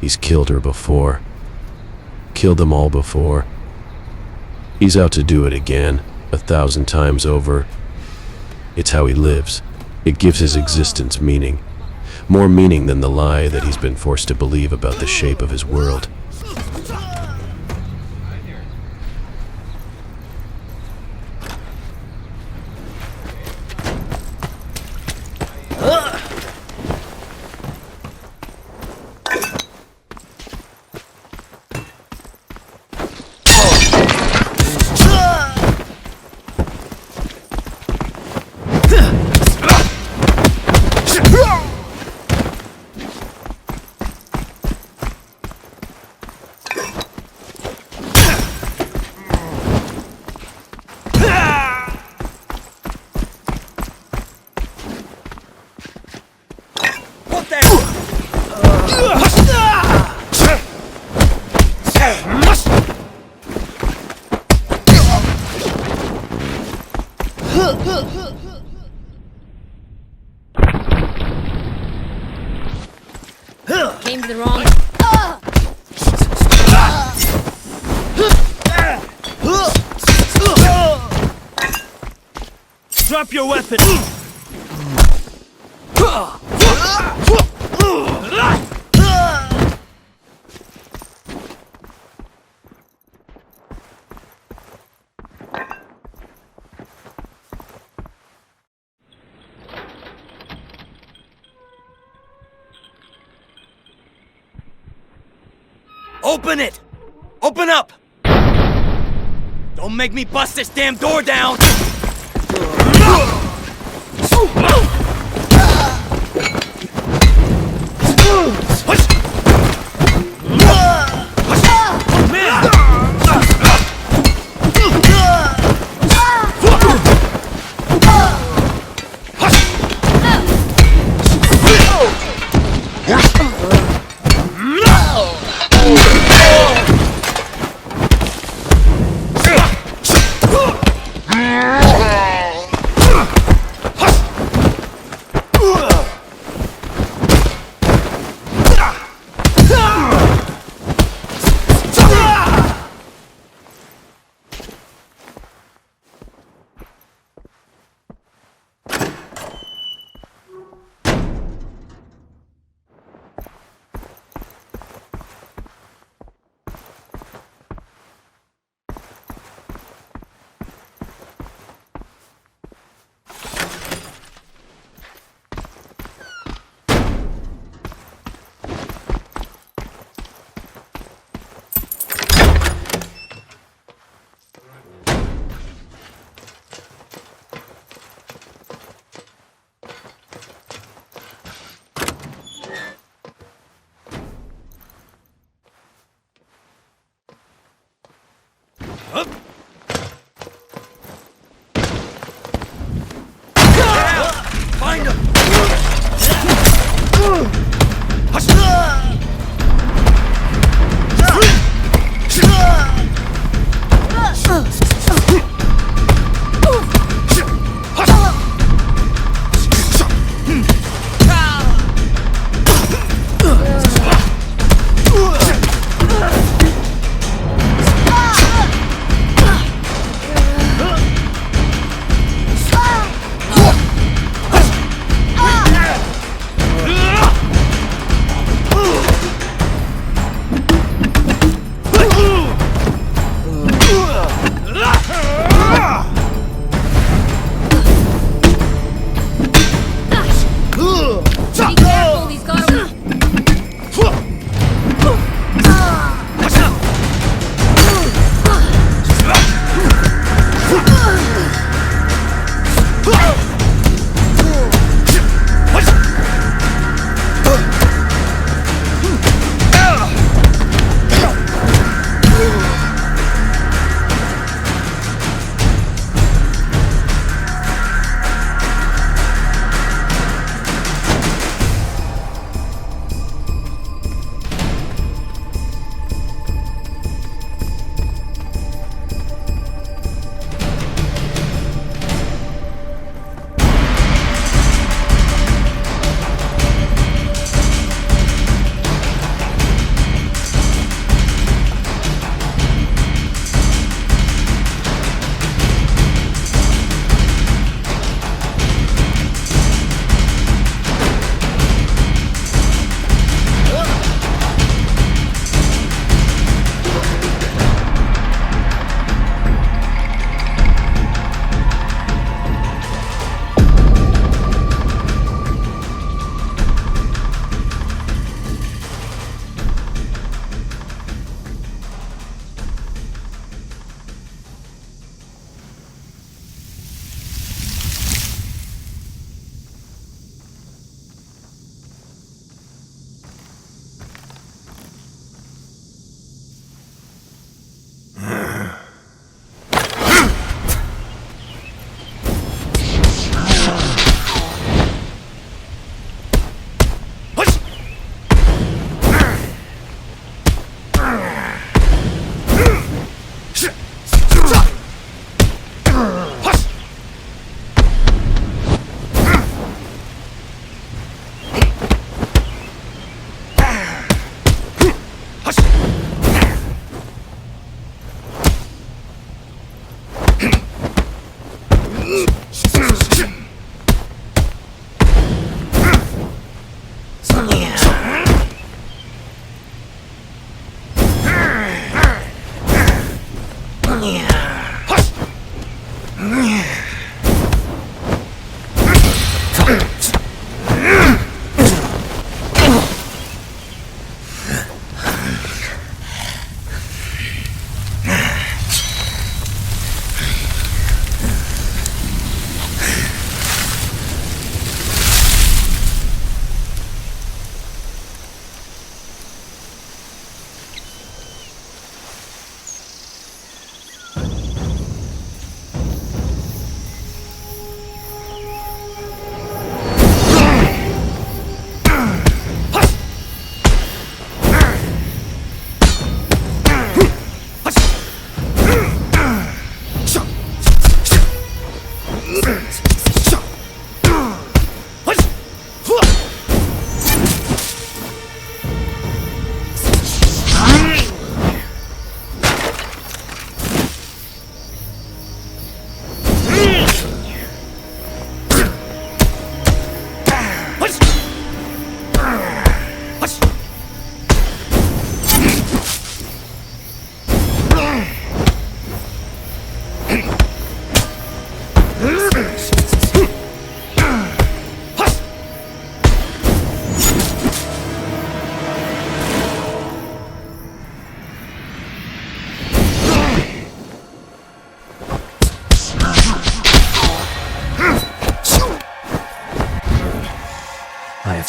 He's killed her before. Killed them all before. He's out to do it again, 1,000 times over. It's how he lives. It gives his existence meaning. More meaning than the lie that he's been forced to believe about the shape of his world. Came to the wrong. Drop your weapon! Open it! Open up! Don't make me bust this damn door down! Find him!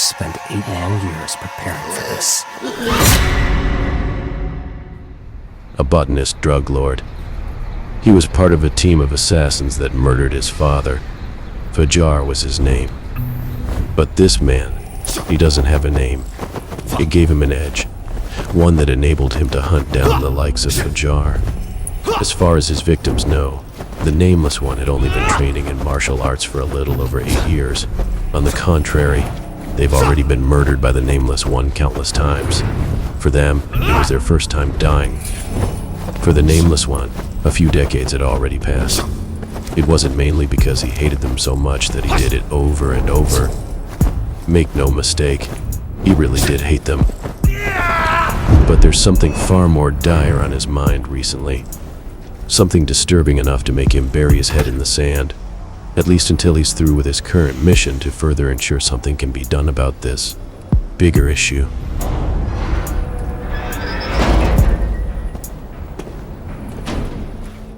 spent 8 long years preparing for this. A botanist drug lord. He was part of a team of assassins that murdered his father. Fajar was his name. But this man, he doesn't have a name. It gave him an edge, one that enabled him to hunt down the likes of Fajar. As far as his victims know, the Nameless One had only been training in martial arts for a little over 8 years. On the contrary, they've already been murdered by the Nameless One countless times. For them, it was their first time dying. For the Nameless One, a few decades had already passed. It wasn't mainly because he hated them so much that he did it over and over. Make no mistake, he really did hate them. But there's something far more dire on his mind recently. Something disturbing enough to make him bury his head in the sand, at least until he's through with his current mission to further ensure something can be done about this bigger issue.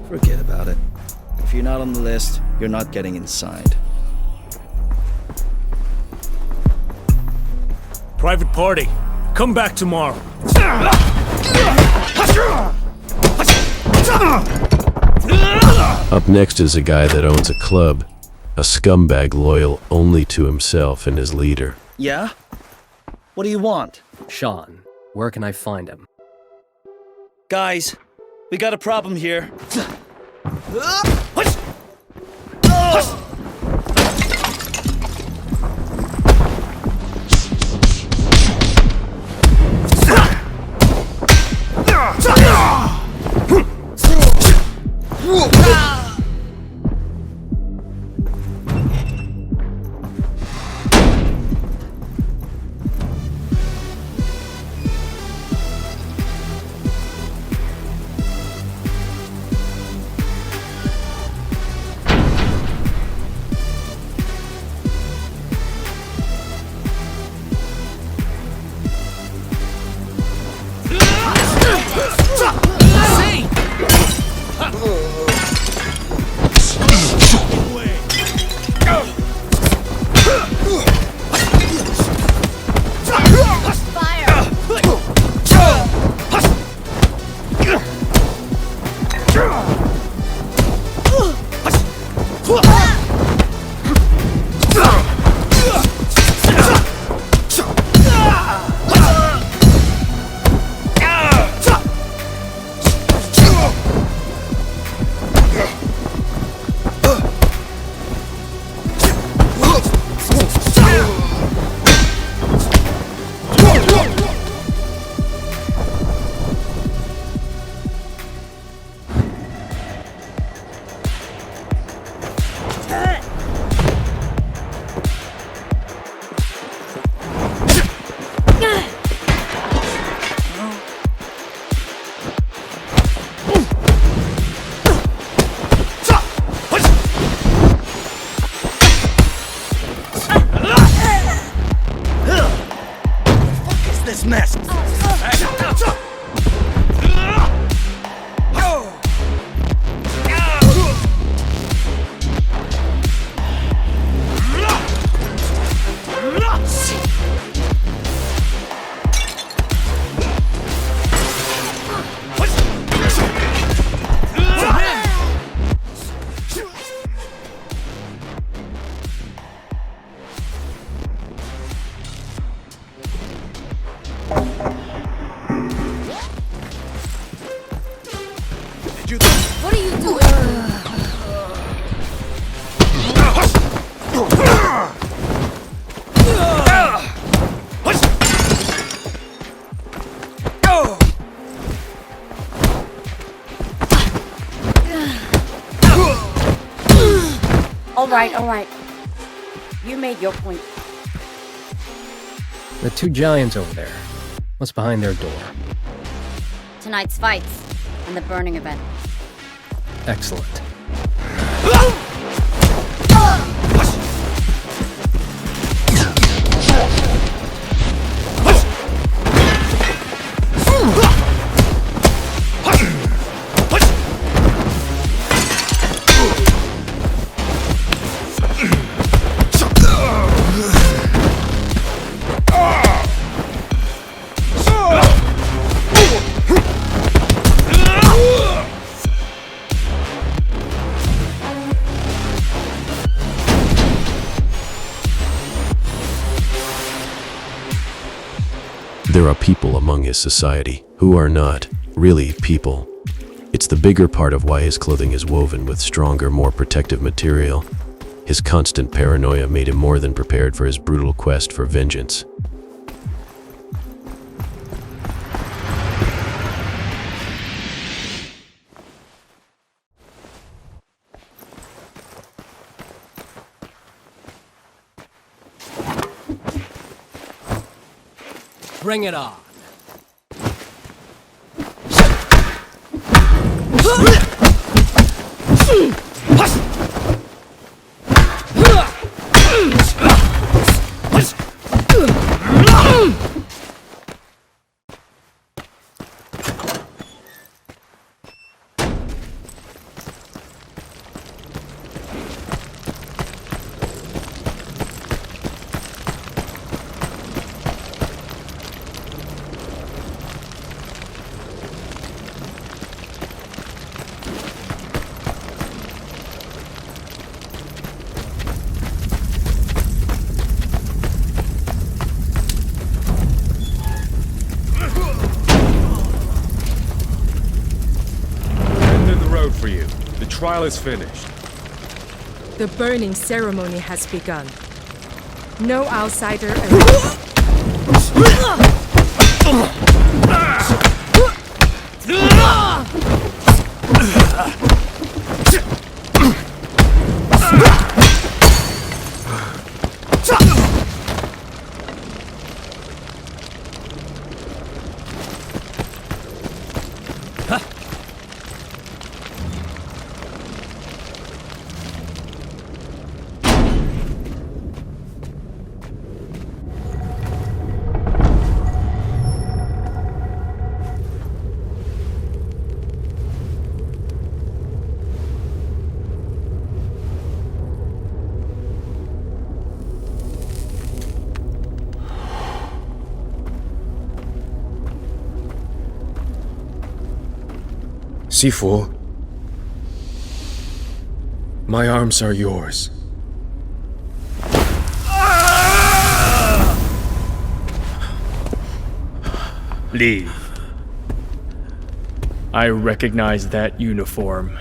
Forget about it. If you're not on the list, you're not getting inside. Private party. Come back tomorrow. Up next is a guy that owns a club, a scumbag loyal only to himself and his leader. Yeah? What do you want? Sean, where can I find him? Guys, we got a problem here. This mess. What are you doing? All right. You made your point. The 2 giants over there. What's behind their door? Tonight's fights and the burning event. Excellent. there are people among his society who are not really people. It's the bigger part of why his clothing is woven with stronger, more protective material. His constant paranoia made him more than prepared for his brutal quest for vengeance. Bring it on. For you. The trial is finished. The burning ceremony has begun. No outsider allowed. Sifu, my arms are yours. Leave. I recognize that uniform.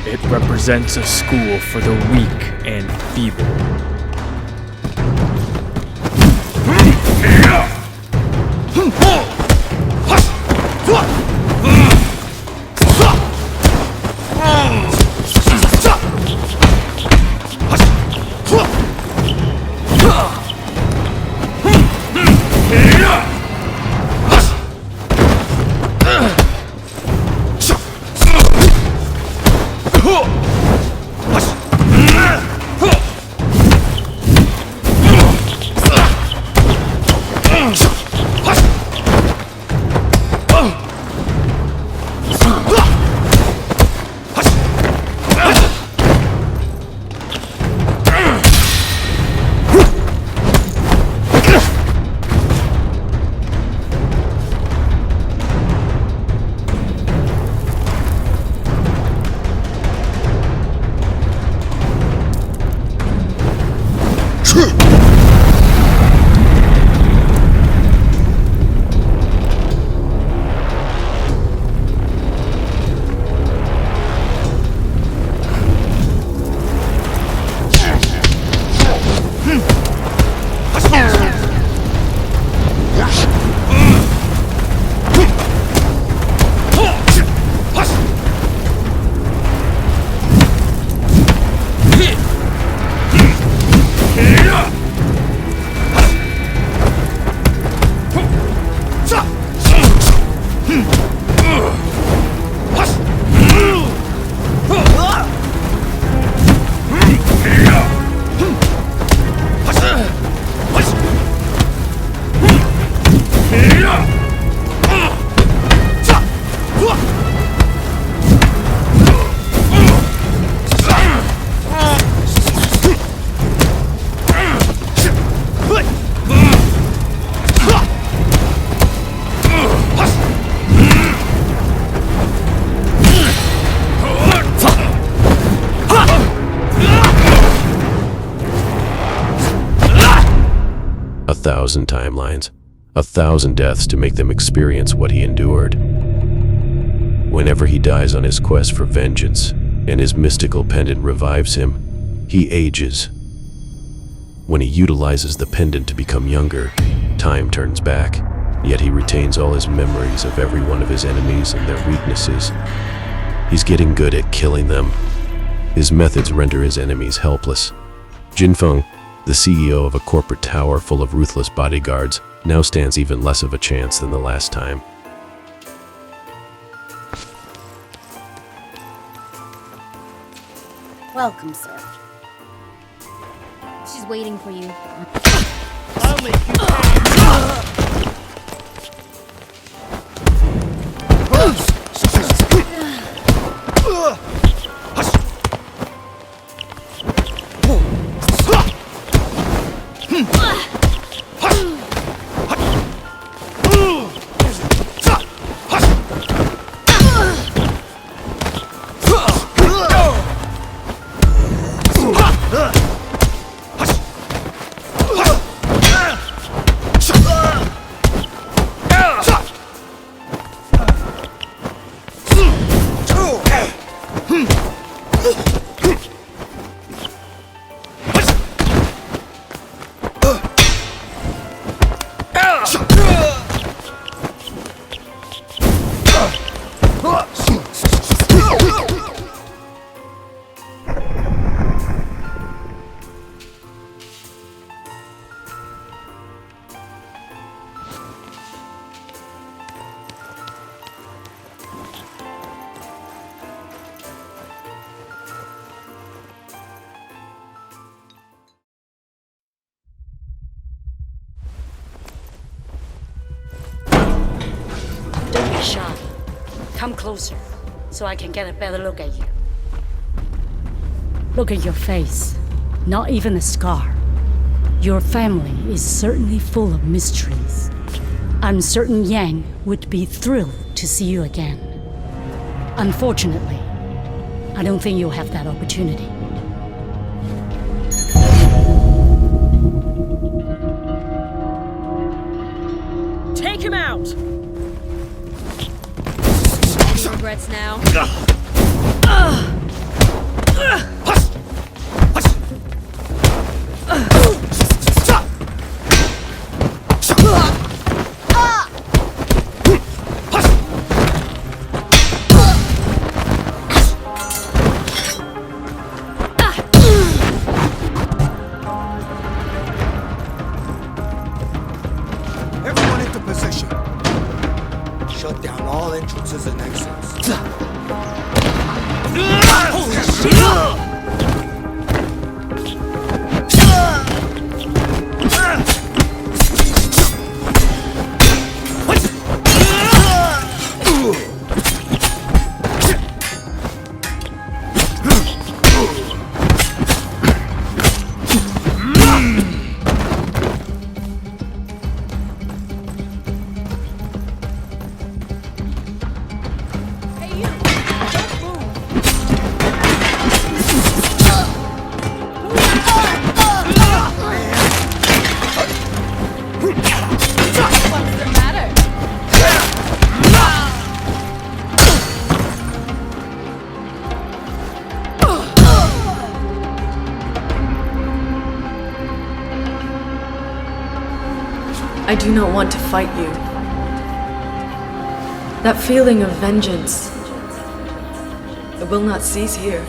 It represents a school for the weak and feeble. A thousand timelines. 1,000 deaths to make them experience what he endured. Whenever he dies on his quest for vengeance, and his mystical pendant revives him, he ages. When he utilizes the pendant to become younger, time turns back, yet he retains all his memories of every one of his enemies and their weaknesses. He's getting good at killing them. His methods render his enemies helpless. Jinfeng, the CEO of a corporate tower full of ruthless bodyguards, now stands even less of a chance than the last time. Welcome, sir. She's waiting for you. I'll make you pay. Don't be shy. Come closer, so I can get a better look at you. Look at your face. Not even a scar. Your family is certainly full of mysteries. I'm certain Yang would be thrilled to see you again. Unfortunately, I don't think you'll have that opportunity. Take him out! Any regrets now? Everyone into position. Shut down all entrances and exits. Holy shit! I do not want to fight you. That feeling of vengeance, it will not cease here.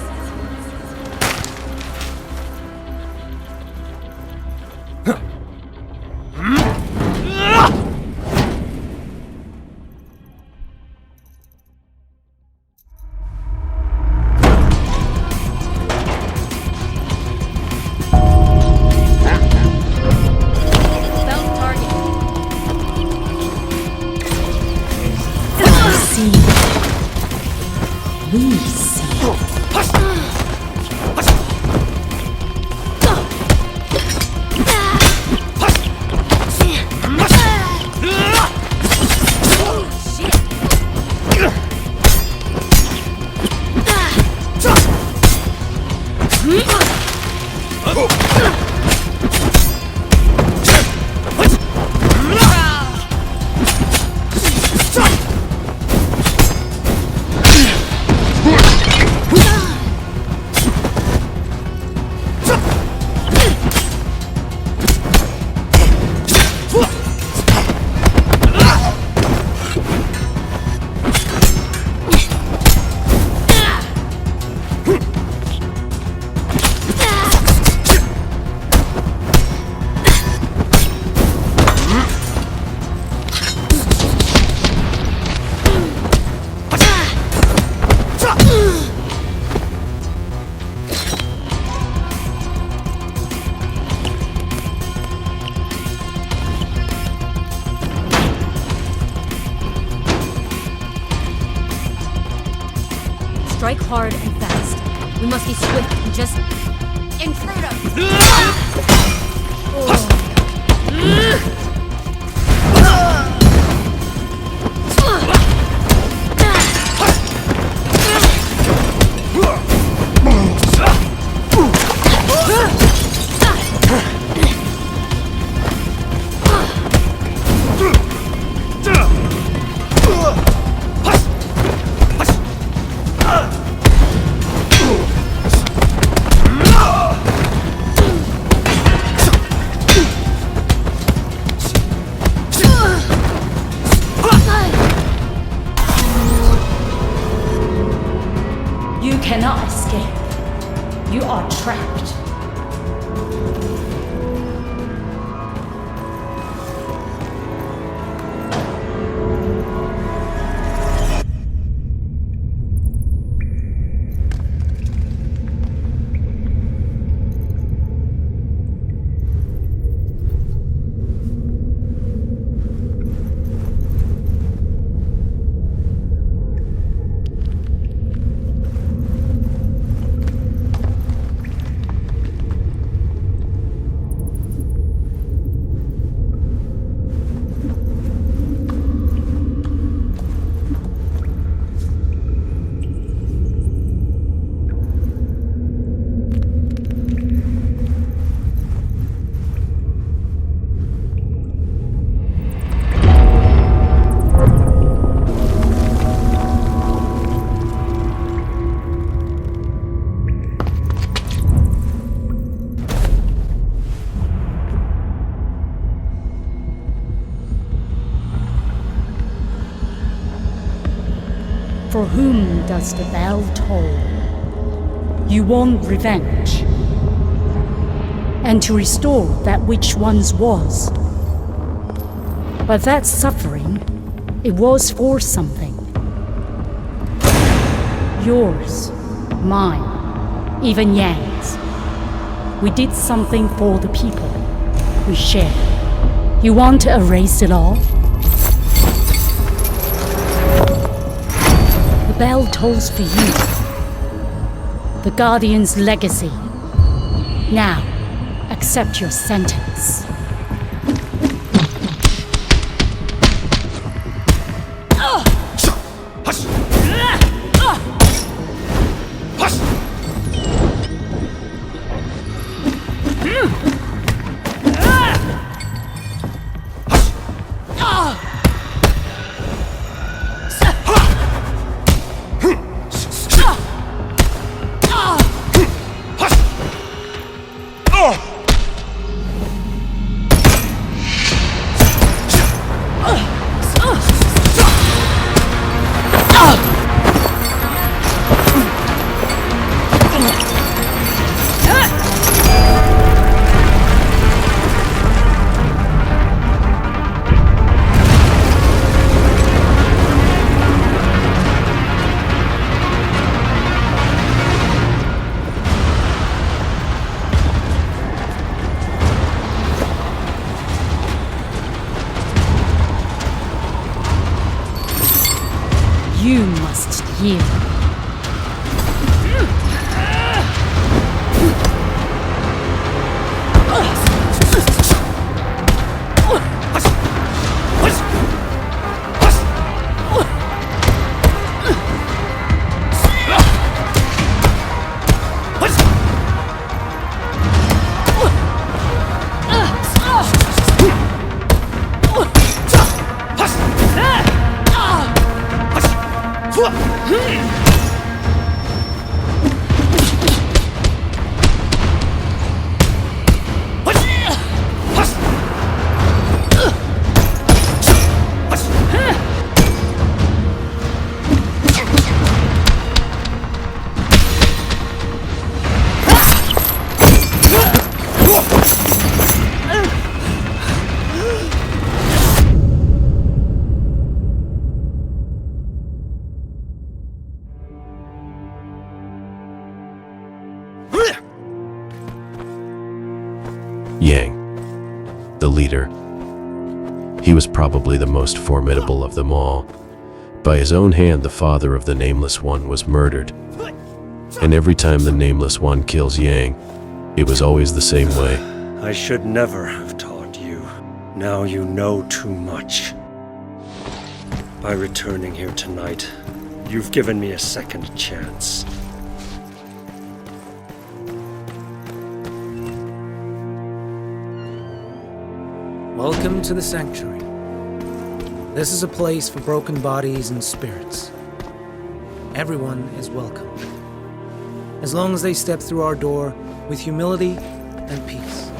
Strike hard and fast. We must be swift and just intrude him. You cannot escape. You are trapped. For whom does the bell toll? You want revenge, and to restore that which once was. But that suffering, it was for something. Yours, mine, even Yang's. We did something for the people. We shared. You want to erase it all? The bell tolls for you. The Guardian's legacy. Now, accept your sentence. You must yield. Yang, the leader. He was probably the most formidable of them all. By his own hand, the father of the Nameless One was murdered. And every time the Nameless One kills Yang, it was always the same way. I should never have taught you. Now you know too much. By returning here tonight, you've given me a second chance. Welcome to the Sanctuary. This is a place for broken bodies and spirits. Everyone is welcome, as long as they step through our door with humility and peace.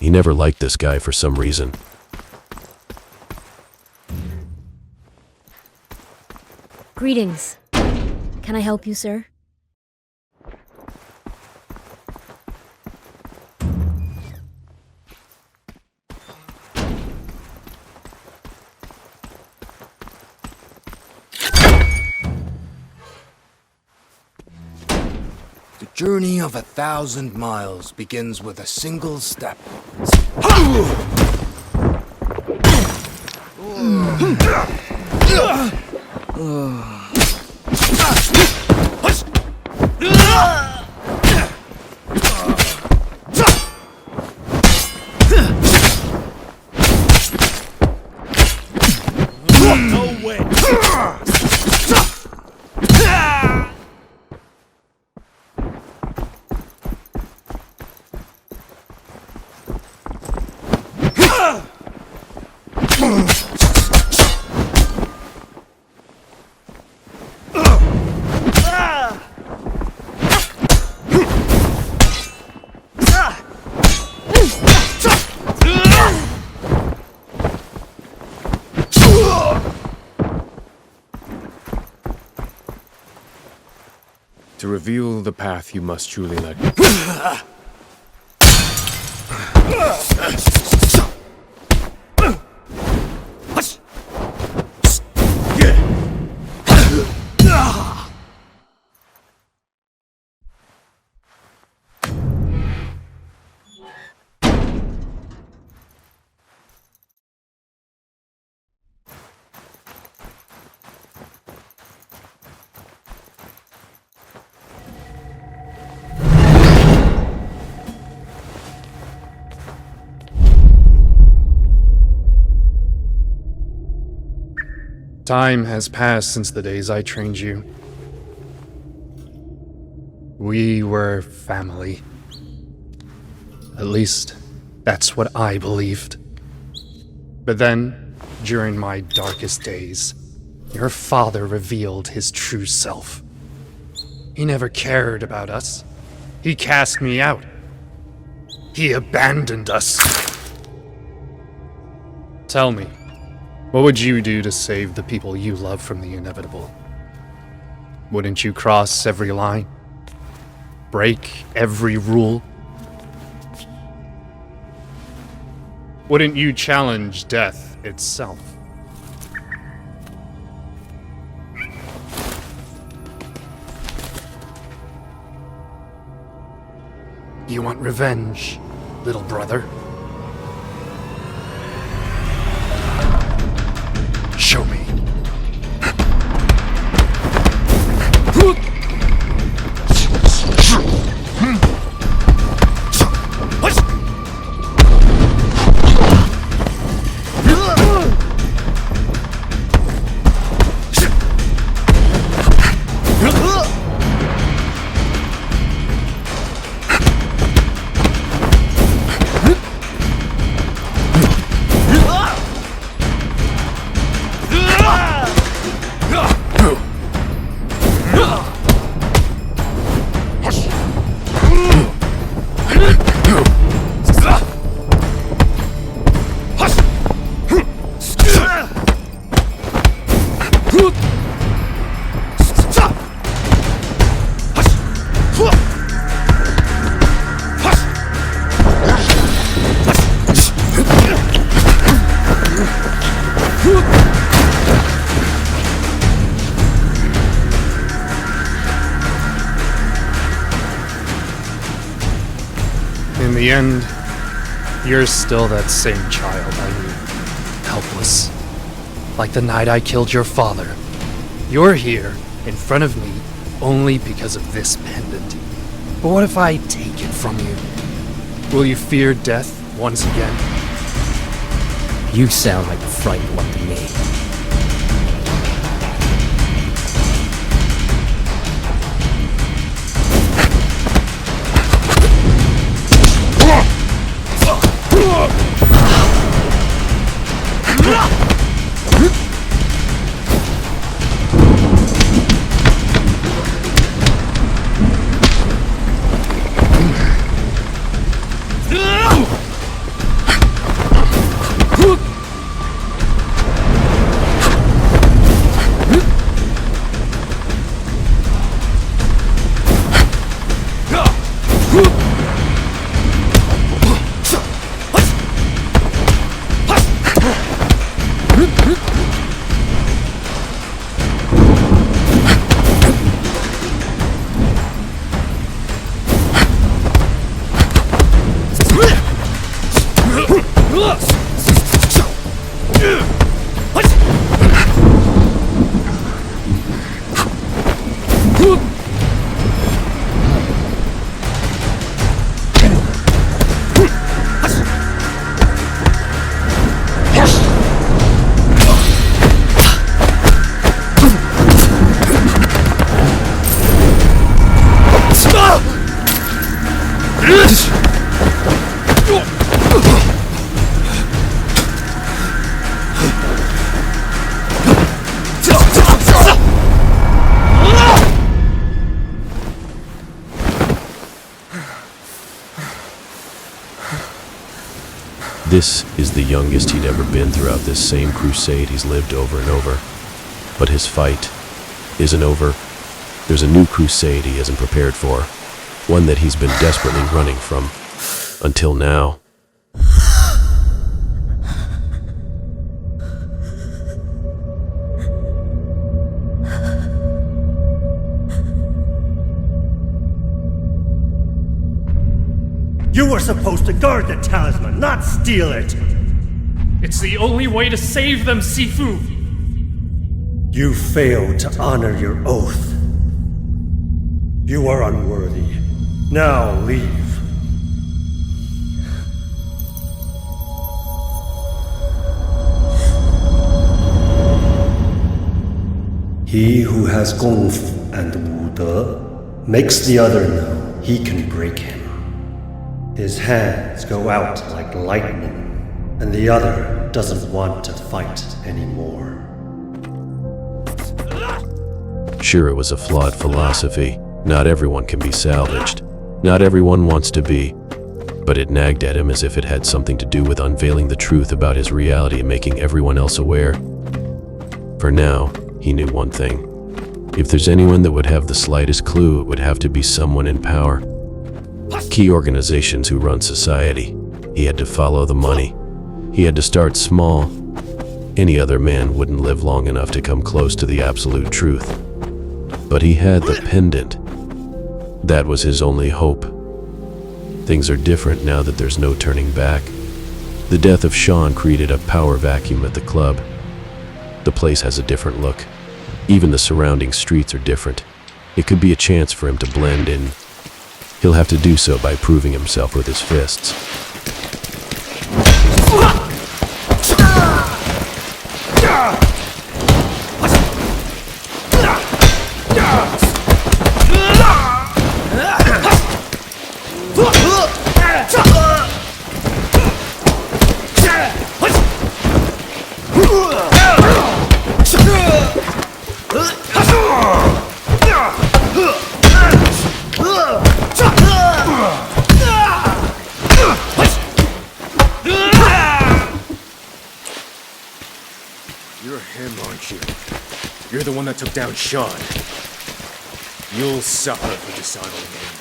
He never liked this guy for some reason. Greetings. Can I help you, sir? The journey of 1,000 miles begins with a single step. No way! To reveal the path, you must truly let go. Time has passed since the days I trained you. We were family. At least, that's what I believed. But then, during my darkest days, your father revealed his true self. He never cared about us. He cast me out. He abandoned us. Tell me, what would you do to save the people you love from the inevitable? Wouldn't you cross every line? Break every rule? Wouldn't you challenge death itself? You want revenge, little brother? Show me. In the end, You're still that same child I knew. Helpless. Like the night I killed your father. You're here, in front of me, only because of this pendant. But what if I take it from you? Will you fear death once again? You sound like the frightened one to me. This is the youngest he'd ever been throughout this same crusade he's lived over and over. But his fight isn't over. There's a new crusade he isn't prepared for, one that he's been desperately running from, until now. You were supposed to guard the talisman, not steal it! It's the only way to save them, Sifu! You failed to honor your oath. You are unworthy. Now leave. He who has Kung Fu and Wu De makes the other know he can break him. His hands go out like lightning, and the other doesn't want to fight anymore. Sure, it was a flawed philosophy. Not everyone can be salvaged. Not everyone wants to be. But it nagged at him as if it had something to do with unveiling the truth about his reality and making everyone else aware. For now, he knew one thing. If there's anyone that would have the slightest clue, it would have to be someone in power. Key organizations who run society. He had to follow the money. He had to start small. Any other man wouldn't live long enough to come close to the absolute truth. But he had the pendant. That was his only hope. Things are different now that there's no turning back. The death of Sean created a power vacuum at the club. The place has a different look. Even the surrounding streets are different. It could be a chance for him to blend in. He'll have to do so by proving himself with his fists. You're him, aren't you? You're the one that took down Sean. You'll suffer for dishonoring him.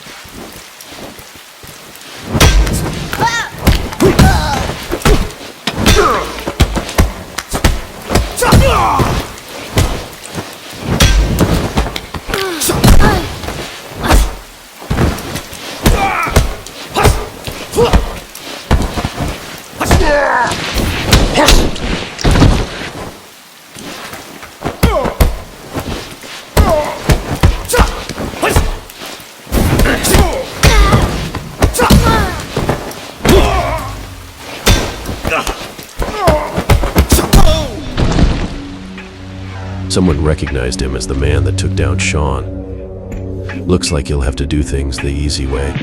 Someone recognized him as the man that took down Sean. Looks like he'll have to do things the easy way.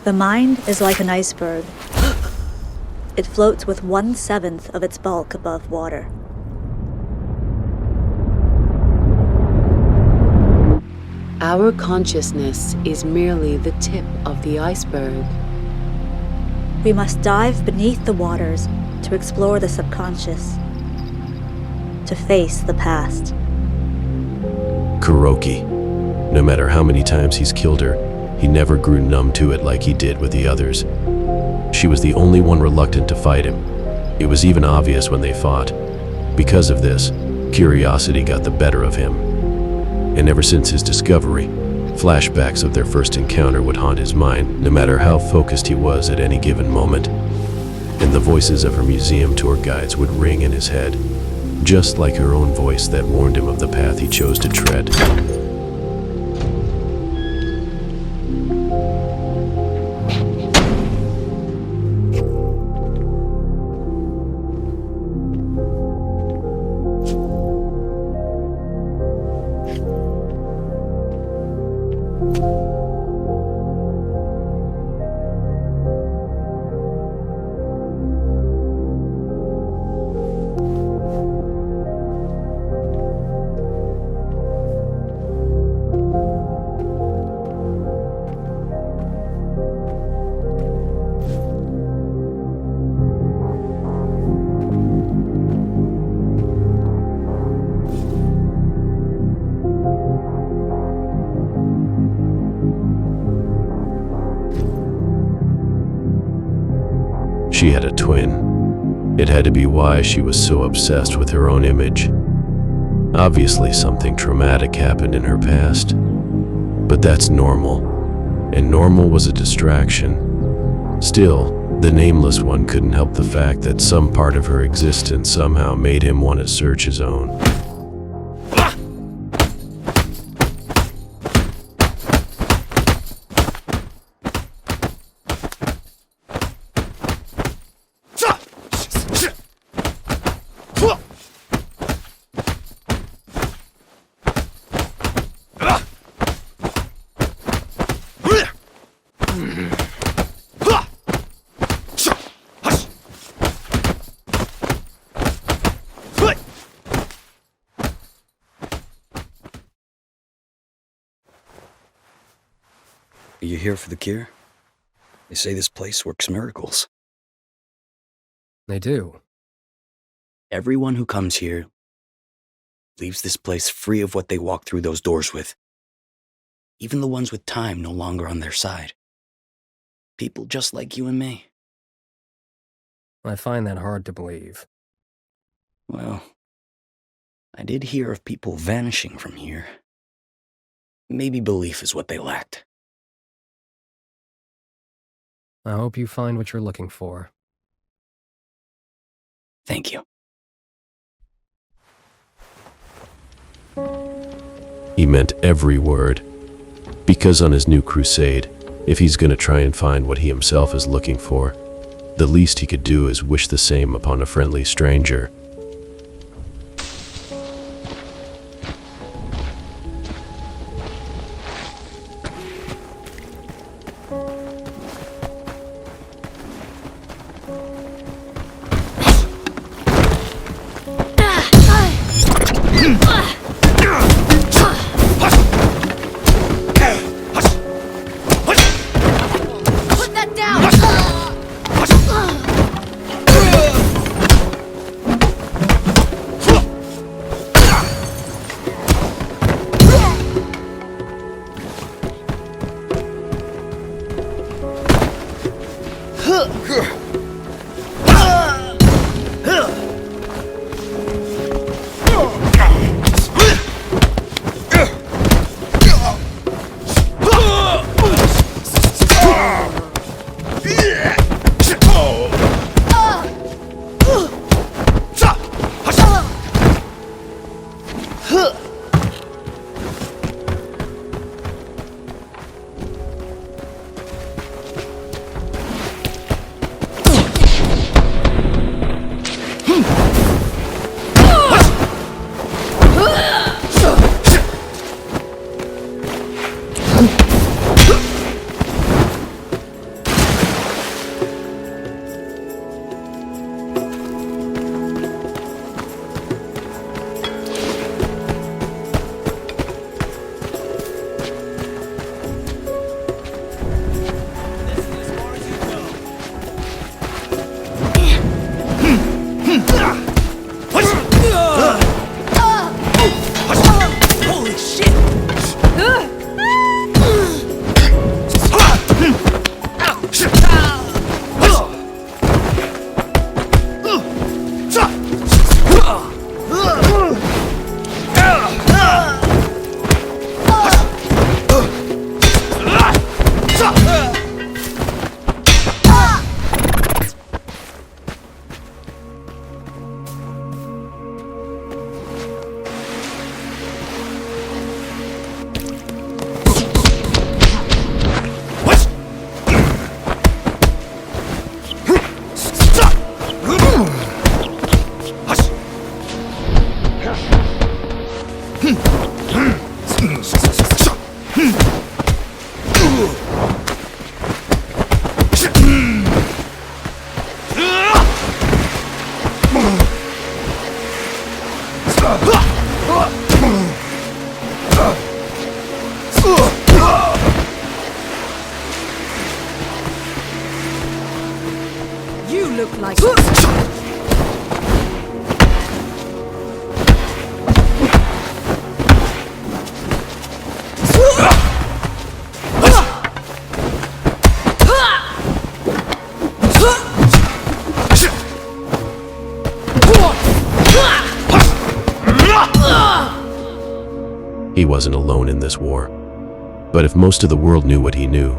The mind is like an iceberg. It floats with 1/7 of its bulk above water. Our consciousness is merely the tip of the iceberg. We must dive beneath the waters to explore the subconscious, to face the past. Kuroki. No matter how many times he's killed her, he never grew numb to it like he did with the others. She was the only one reluctant to fight him. It was even obvious when they fought. Because of this, curiosity got the better of him. And ever since his discovery, flashbacks of their first encounter would haunt his mind, no matter how focused he was at any given moment. And the voices of her museum tour guides would ring in his head, just like her own voice that warned him of the path he chose to tread. She had a twin. It had to be why she was so obsessed with her own image. Obviously, something traumatic happened in her past. But that's normal, and normal was a distraction. Still, the Nameless One couldn't help the fact that some part of her existence somehow made him want to search his own. Are you here for the cure? They say this place works miracles. They do. Everyone who comes here leaves this place free of what they walk through those doors with. Even the ones with time no longer on their side. People just like you and me. I find that hard to believe. Well, I did hear of people vanishing from here. Maybe belief is what they lacked. I hope you find what you're looking for. Thank you. He meant every word. Because on his new crusade, if he's gonna try and find what he himself is looking for, the least he could do is wish the same upon a friendly stranger. You look like... He wasn't alone in this war. But if most of the world knew what he knew,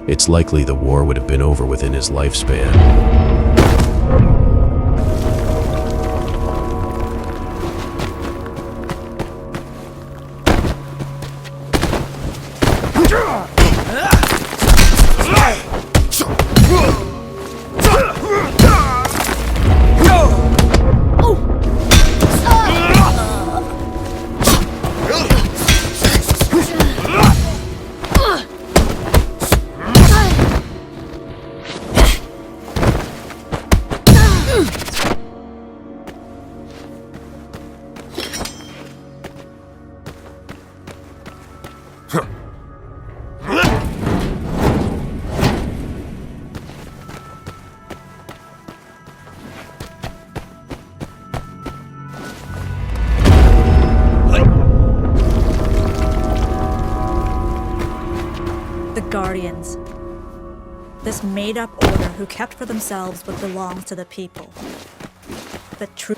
it's likely the war would have been over within his lifespan. Guardians. This made-up order who kept for themselves what belongs to the people. The true...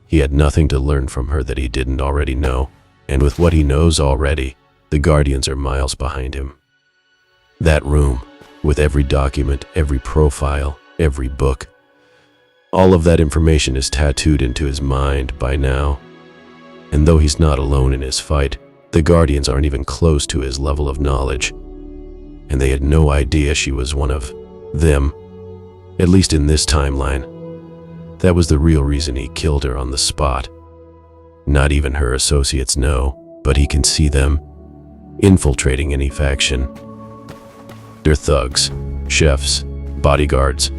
He had nothing to learn from her that he didn't already know, and with what he knows already, the Guardians are miles behind him. That room, with every document, every profile, every book, all of that information is tattooed into his mind by now. And though he's not alone in his fight, the Guardians aren't even close to his level of knowledge. And they had no idea she was one of them, at least in this timeline. That was the real reason he killed her on the spot. Not even her associates know, but he can see them infiltrating any faction. They're thugs, chefs, bodyguards,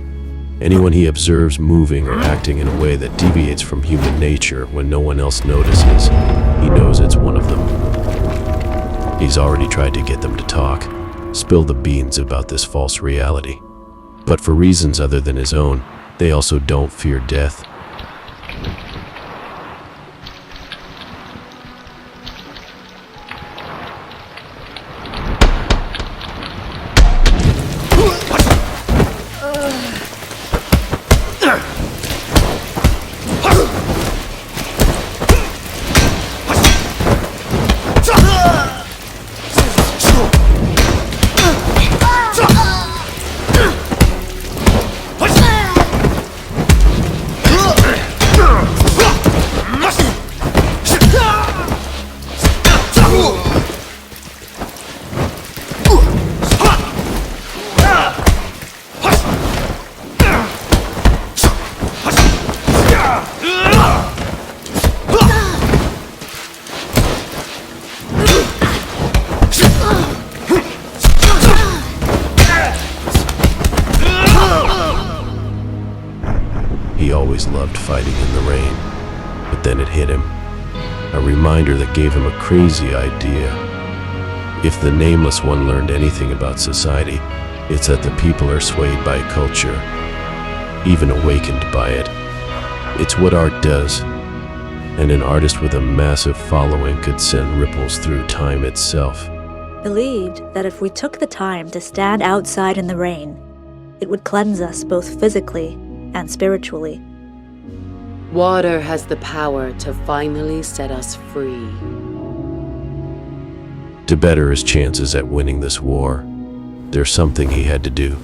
anyone he observes moving or acting in a way that deviates from human nature when no one else notices, he knows it's one of them. He's already tried to get them to talk, spill the beans about this false reality. But for reasons other than his own, they also don't fear death. He always loved fighting in the rain, but then it hit him. A reminder that gave him a crazy idea. If the Nameless One learned anything about society, it's that the people are swayed by culture, even awakened by it. It's what art does, and an artist with a massive following could send ripples through time itself. Believed that if we took the time to stand outside in the rain, it would cleanse us both physically and spiritually. Water has the power to finally set us free. To better his chances at winning this war, there's something he had to do.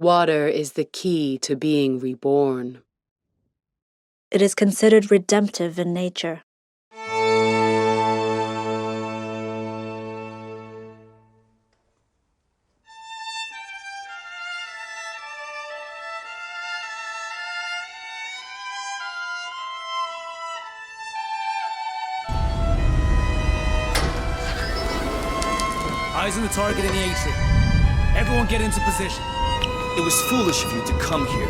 Water is the key to being reborn. It is considered redemptive in nature. Eyes on the target in the atrium. Everyone get into position. It was foolish of you to come here.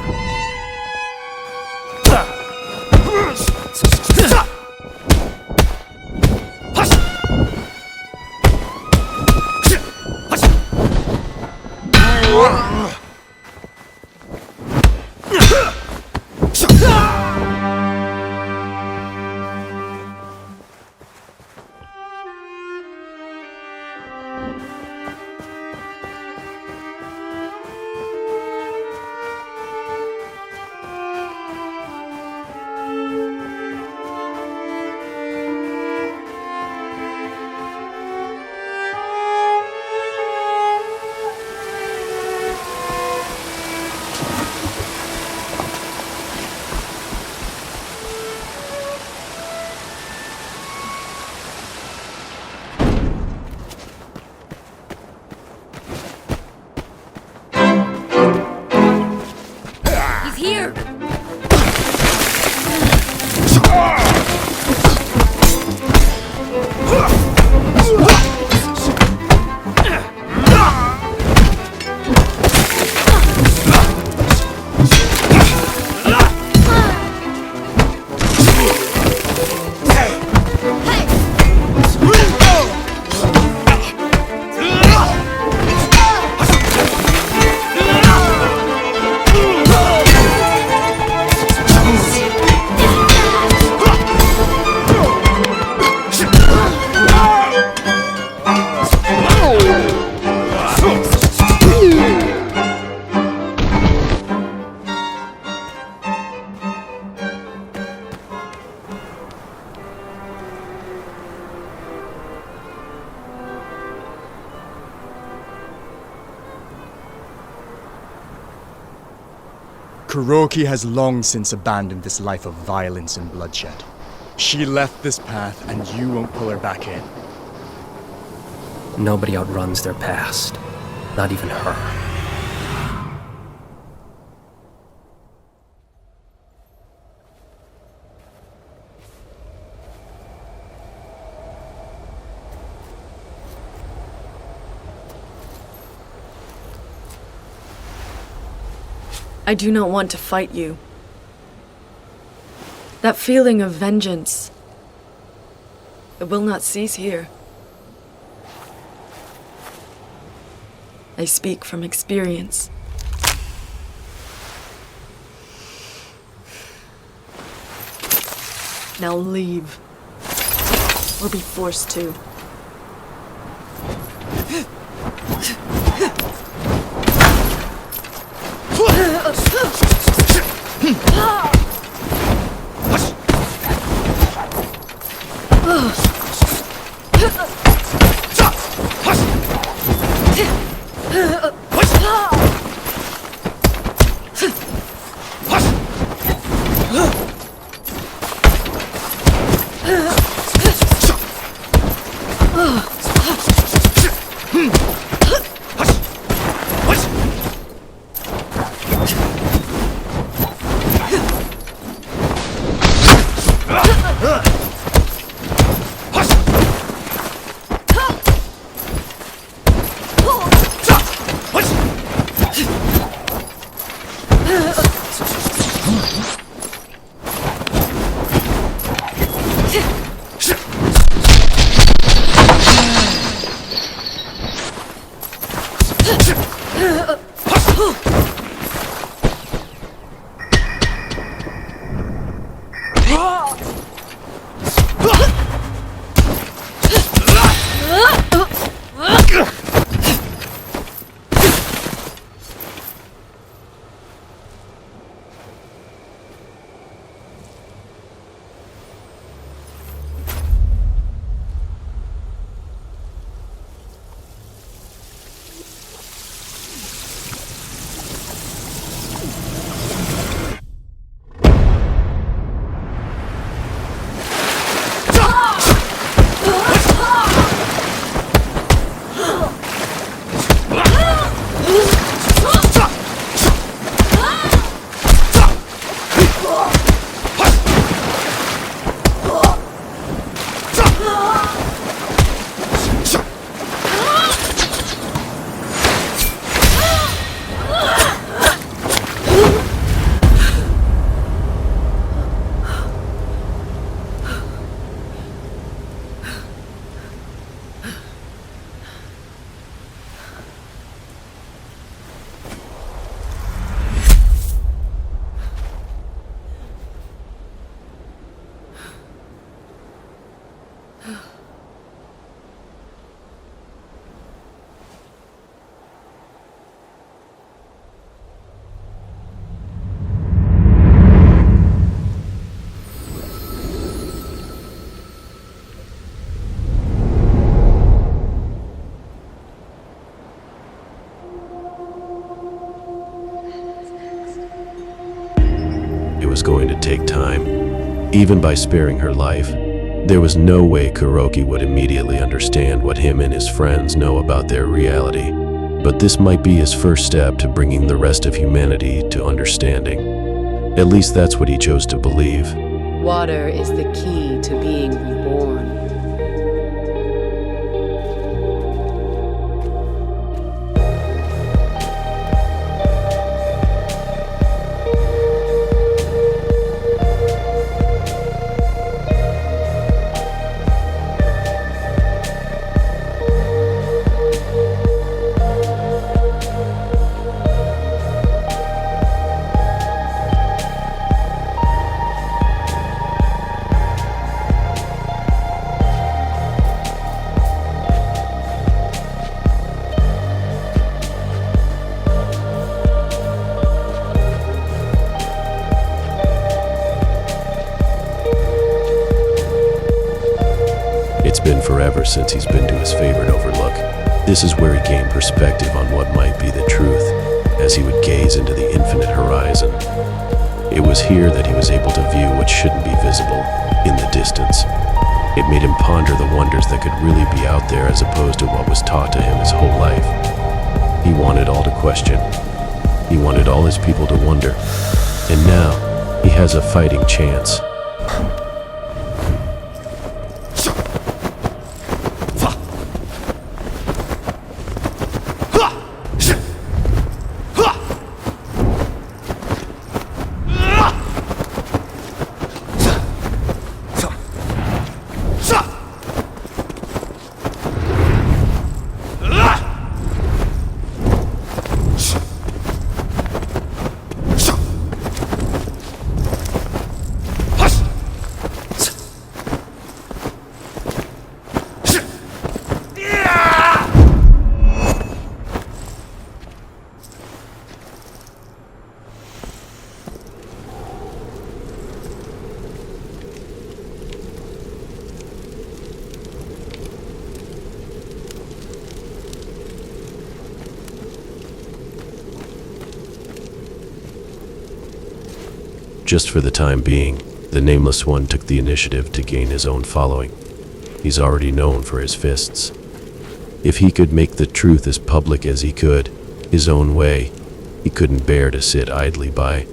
He's here! Kuroki has long since abandoned this life of violence and bloodshed. She left this path, and you won't pull her back in. Nobody outruns their past. Not even her. I do not want to fight you. That feeling of vengeance, it will not cease here. I speak from experience. Now leave, or be forced to. It was going to take time. Even by sparing her life, there was no way Kuroki would immediately understand what him and his friends know about their reality. But this might be his first step to bringing the rest of humanity to understanding. At least that's what he chose to believe. Water is the key to being reborn. It's been forever since he's been to his favorite overlook. This is where he gained perspective on what might be the truth, as he would gaze into the infinite horizon. It was here that he was able to view what shouldn't be visible, in the distance. It made him ponder the wonders that could really be out there as opposed to what was taught to him his whole life. He wanted all to question. He wanted all his people to wonder. And now, he has a fighting chance. Just for the time being, the Nameless One took the initiative to gain his own following. He's already known for his fists. If he could make the truth as public as he could, his own way, he couldn't bear to sit idly by.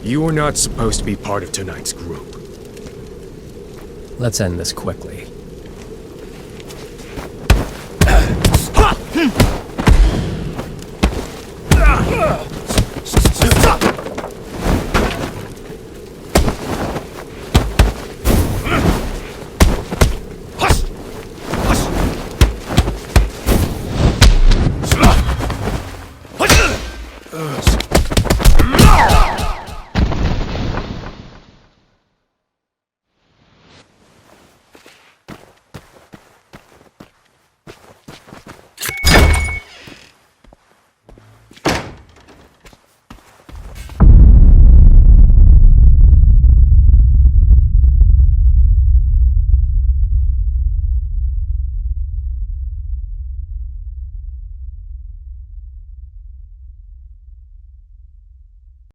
You were not supposed to be part of tonight's group. Let's end this quickly.